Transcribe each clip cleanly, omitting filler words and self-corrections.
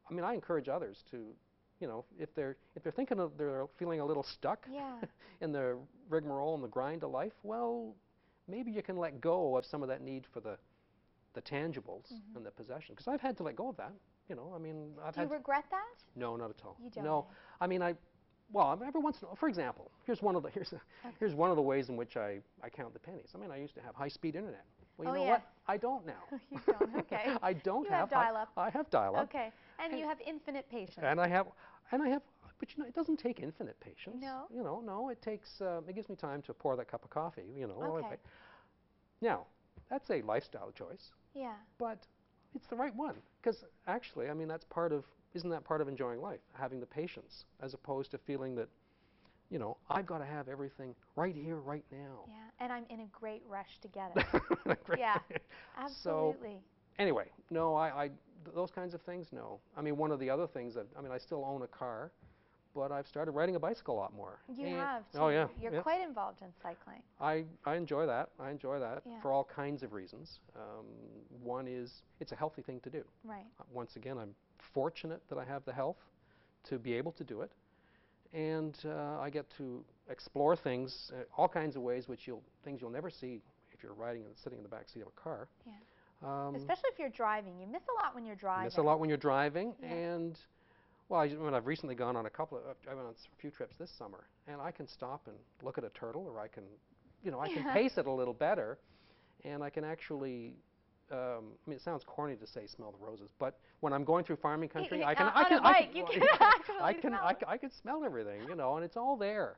I mean, I encourage others to, you know, if they're thinking of they're feeling a little stuck Yeah. in the rigmarole and the grind of life, well, maybe you can let go of some of that need for the tangibles and the possession. Because I've had to let go of that. You know, I mean, I've Do you had regret that? no, not at all. You don't? No, I mean, well, I mean, every once in a while, for example, here's one of the here's one of the ways in which I count the pennies. I mean, I used to have high-speed internet. Well, you know yes. what? I don't now. You don't. Okay. I don't you have dial-up. I have dial-up. Okay. And you have infinite patience. And I have, but you know, it doesn't take infinite patience. No. You know, no, it takes, it gives me time to pour that cup of coffee, you know. Okay. Now, that's a lifestyle choice. Yeah. But it's the right one. Because actually, I mean, isn't that part of enjoying life? Having the patience, as opposed to feeling that, you know, I've got to have everything right here, right now. Yeah, and I'm in a great rush to get it. Yeah, absolutely. So, anyway, no, those kinds of things, no. I mean, one of the other things I mean, I still own a car, but I've started riding a bicycle a lot more. You have, too. Oh, yeah. You're quite involved in cycling. I enjoy that. I enjoy that Yeah. for all kinds of reasons. One is, it's a healthy thing to do. Right. Once again, I'm fortunate that I have the health to be able to do it. And I get to explore things, all kinds of ways, things you'll never see if you're riding and sitting in the back seat of a car. Yeah. Especially if you're driving. You miss a lot when you're driving. You miss a lot when you're driving. Yeah. And, well, I've recently gone on I went on a few trips this summer, and I can stop and look at a turtle, or I can, you know, I can pace it a little better, and I can actually, I mean, it sounds corny to say smell the roses, but when I'm going through farming country, I can smell everything, you know, and it's all there.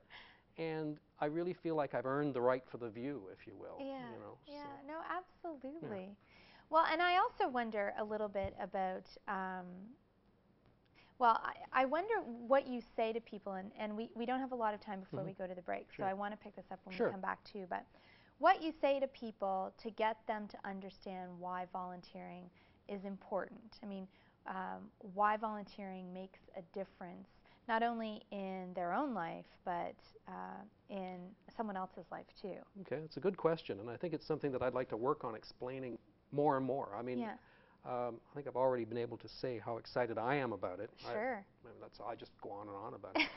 And I really feel like I've earned the right for the view, if you will. Yeah, you know, yeah, so. no, absolutely. Yeah. Well, and I also wonder a little bit about, well, I wonder what you say to people, and we don't have a lot of time before we go to the break, so I want to pick this up when we come back too, but what you say to people to get them to understand why volunteering is important. I mean, why volunteering makes a difference, not only in their own life, but in someone else's life too. Okay, it's a good question, and I think it's something that I'd like to work on explaining more and more. I mean, I think I've already been able to say how excited I am about it. Sure. I just go on and on about it.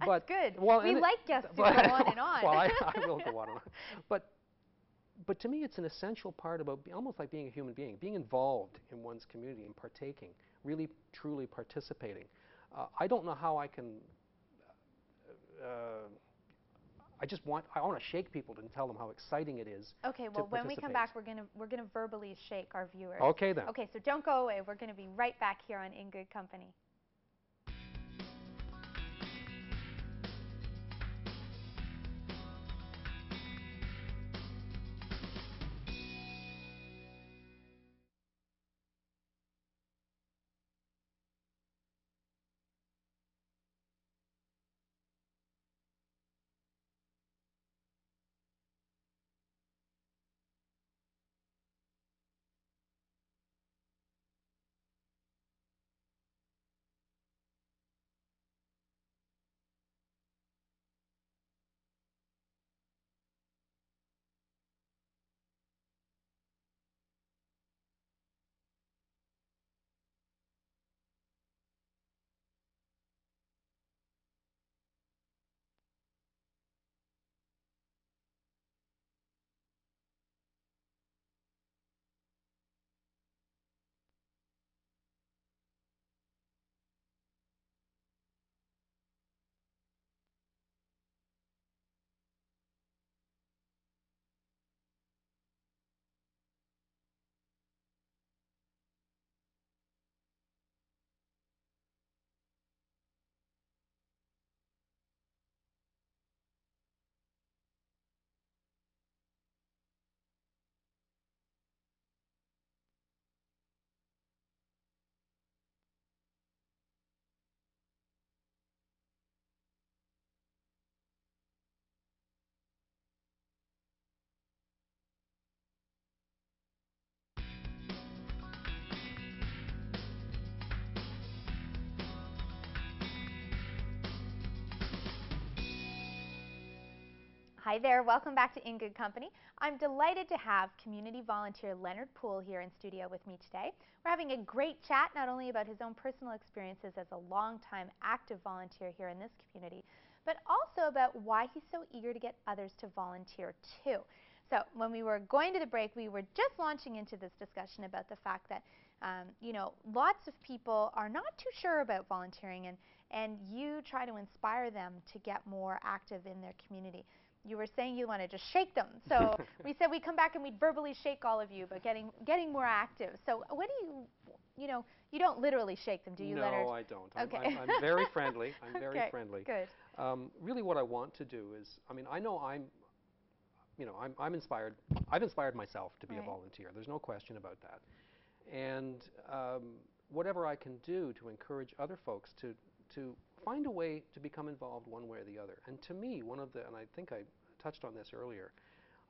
That's good. Well, we like guests who go on and on. Well, I will go on and on. But to me, it's an essential part about almost like being a human being, being involved in one's community and partaking, really, truly participating. I don't know how I can. I want to shake people and tell them how exciting it is. Okay, well, when we come back, we're gonna verbally shake our viewers. Okay, then. Okay, so don't go away. We're gonna be right back here on In Good Company. Hi there, welcome back to In Good Company. I'm delighted to have community volunteer Leonard Poole here in studio with me today. We're having a great chat not only about his own personal experiences as a longtime active volunteer here in this community, but also about why he's so eager to get others to volunteer too. So when we were going to the break, we were just launching into this discussion about the fact that lots of people are not too sure about volunteering, and you try to inspire them to get more active in their community. You were saying you want to just shake them. So we said we'd come back and we'd verbally shake all of you, but getting more active. So what do you don't literally shake them, do you, Leonard? No, I don't. Okay. I'm very friendly. I'm very friendly. Good. Really what I want to do is, I know I'm inspired. I've inspired myself to be a volunteer. There's no question about that. And whatever I can do to encourage other folks to find a way to become involved one way or the other. And to me, and I think I touched on this earlier,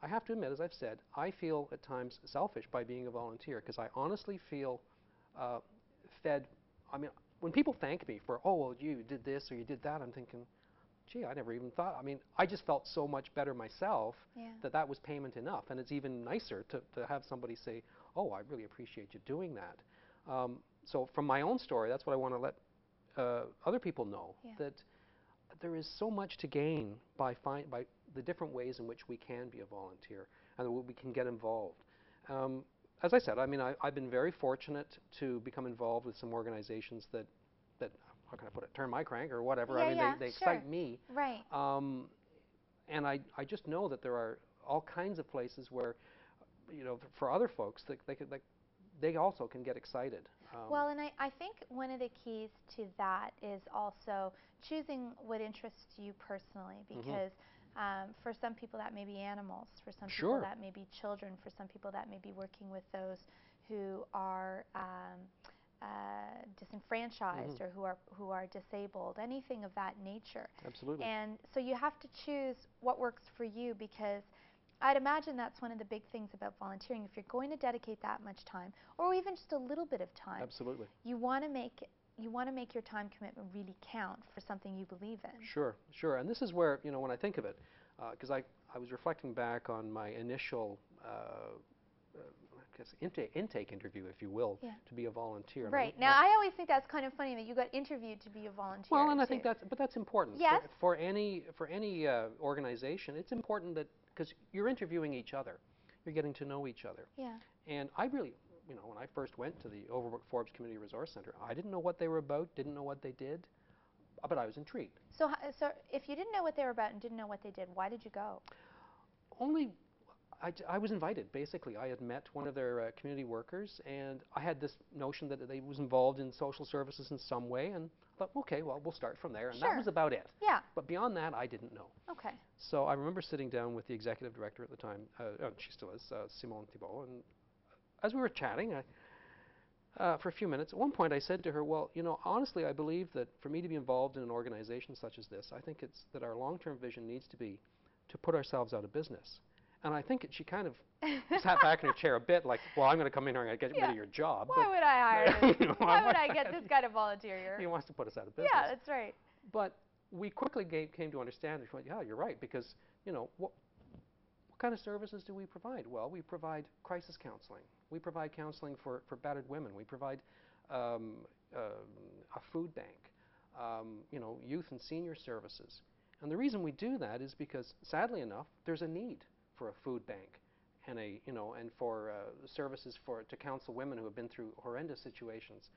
I have to admit, as I've said, I feel at times selfish by being a volunteer because I honestly feel fed. I mean, when people thank me for, oh, well, you did this or you did that, I'm thinking, gee, I never even thought. I mean, I just felt so much better myself that was payment enough. And it's even nicer to have somebody say, oh, I really appreciate you doing that. So from my own story, that's what I want to let other people know, that there is so much to gain by the different ways in which we can be a volunteer and that we can get involved. As I said, I mean, I've been very fortunate to become involved with some organizations that how can I put it, turn my crank or whatever. I mean, they excite me. Right. And I just know that there are all kinds of places where, for other folks, they also can get excited. Well, and I think one of the keys to that is also choosing what interests you personally, because for some people that may be animals, for some people that may be children, for some people that may be working with those who are disenfranchised or who are disabled, anything of that nature. Absolutely. And so you have to choose what works for you, because I'd imagine that's one of the big things about volunteering. If you're going to dedicate that much time, or even just a little bit of time, absolutely, you want to make your time commitment really count for something you believe in. Sure, sure. And this is where, when I think of it, because I was reflecting back on my initial intake interview, if you will, to be a volunteer. Right. Now, I always think that's kind of funny that you got interviewed to be a volunteer. Well, and I think that's important. Yes. For any organization, it's important that, because you're interviewing each other, you're getting to know each other. Yeah. And I really, when I first went to the Overbrook Forbes Community Resource Center, I didn't know what they were about, didn't know what they did, but I was intrigued. So if you didn't know what they were about and didn't know what they did, why did you go? I was invited, basically. I had met one of their community workers, and I had this notion that they was involved in social services in some way, and I thought, okay, well, we'll start from there, and that was about it. Yeah. But beyond that, I didn't know. Okay. So I remember sitting down with the executive director at the time, she still is, Simone Thibault, and as we were chatting, for a few minutes, at one point I said to her, well, honestly, I believe that for me to be involved in an organization such as this, I think it's that our long-term vision needs to be to put ourselves out of business. And I think she kind of sat back in her chair a bit like, well, I'm going to come in here and get rid of your job. Why would I hire this? Why would I get this guy to volunteer here? He wants to put us out of business. Yeah, that's right. But we quickly came to understand, yeah, you're right, because, what kind of services do we provide? Well, we provide crisis counseling. We provide counseling for battered women. We provide a food bank, youth and senior services. And the reason we do that is because, sadly enough, there's a need for a food bank and and for services to counsel women who have been through horrendous situations,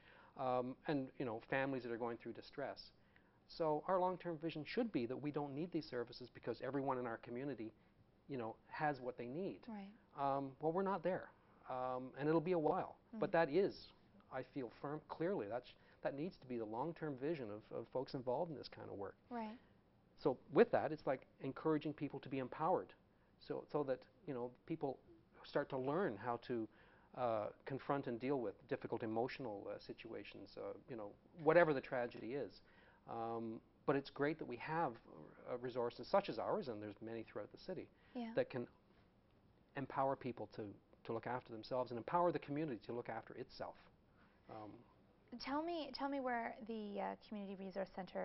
and families that are going through distress. So our long-term vision should be that we don't need these services because everyone in our community, has what they need. Right. Well, we're not there, and it'll be a while. But that is, I feel clearly, that needs to be the long-term vision of folks involved in this kind of work. Right. So with that, it's like encouraging people to be empowered, so that people start to learn how to confront and deal with difficult emotional situations, whatever the tragedy is. But it's great that we have resources such as ours, and there's many throughout the city, that can empower people to look after themselves and empower the community to look after itself. Tell me where the Community Resource Center